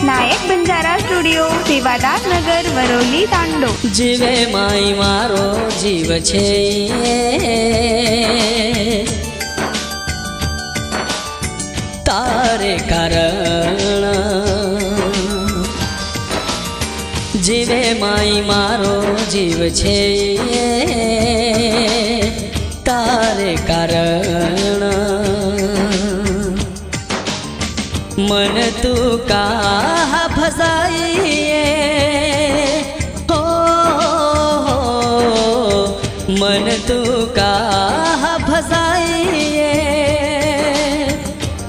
नायक Banjara studio Sevadas नगर Varolii तांडो। जीवे माई मारो जीव छे तारे कारण जीवे माई मारो जीव छे तारे कारण मन तू का फसाइए हो मन तू का फसाइए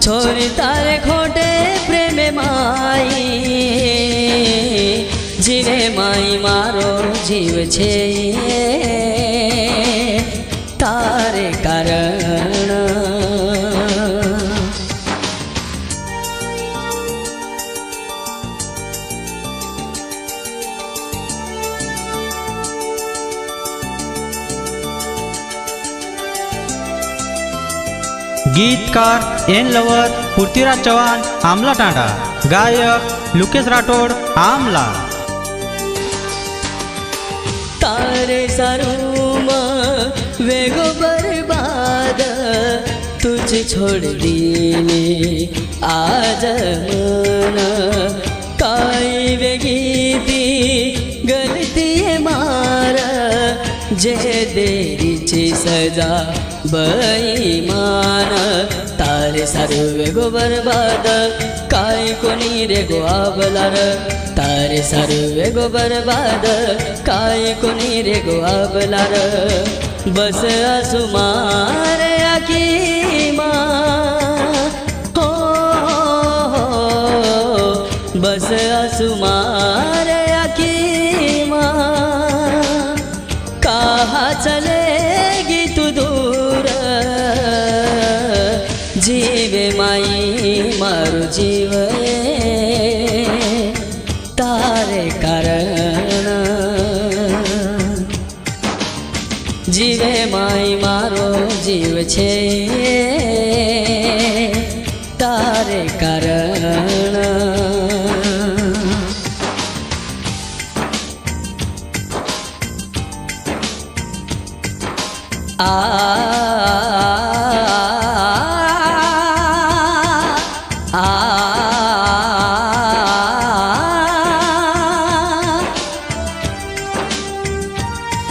छोरी तारे खोटे प्रेम माई जीवे माई मारो जीव छे तारे कारण गीतकार एन लवर पृथ्वीराज चव्हाण आमला टांडा। गायक लुकेश राठोड आमला। तारे सारूम वेगो बर्बाद तुझे छोड़ दीने आज मन काई वेगीती गलती मार जे देरी ची सजा बेईमान तारे सारू वेगो बर्बाद काय कोणी रे गो आबलार तारे सारू वेगो बर्बाद काय कोणी रे गो आबलार बस असुमार आखी मा हो बस असुमार आखी मा कहा चलेगी तू दूर जीवे माई मारू जीव तारे कारण जीवे माई मारो जीव छे तारे कारण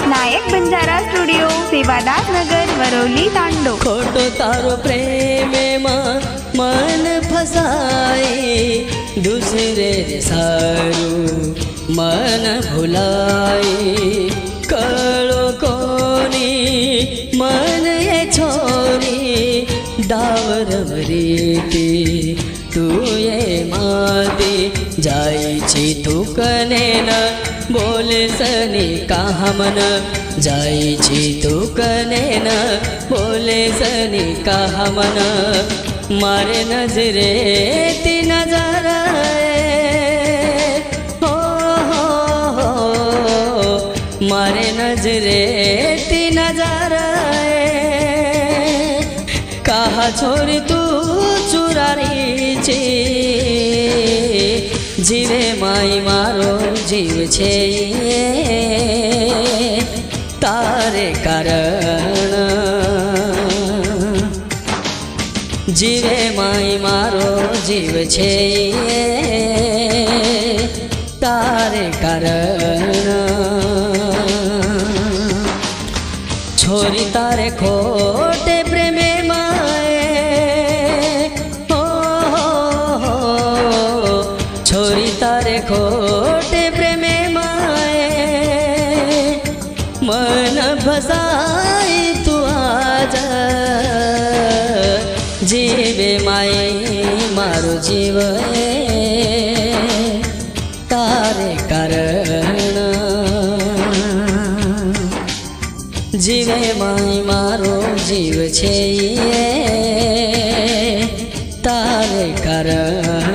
नायक बंजारा स्टुडिओ सेवादास नगर वरोली तांडो। खोटो तारो प्रेम मन फसाए दूसरे रे सारू मन भुलाए कळो कोनी मन ये छोरी डावर मरीती तू ये माती जाई छी तू कने न बोले सनी कहा मन जाई छी तू कने न बोले सनी कहा मन मारे नजरे ती नजर हो मारे नजरे ती नजर कहा छोरी तू चुरारी छे जीवे माई मारो जीव छे तारे कारण जीवे माई मारो जीव छे तारे कारण छोरी तारे खोटे प्रेमे छोरी तारे खोटे प्रेमे माए मन फसाई तू आज जीवे माई मारो जीव तारे कारण जीवे माई मारो जीव छे तारे कारण।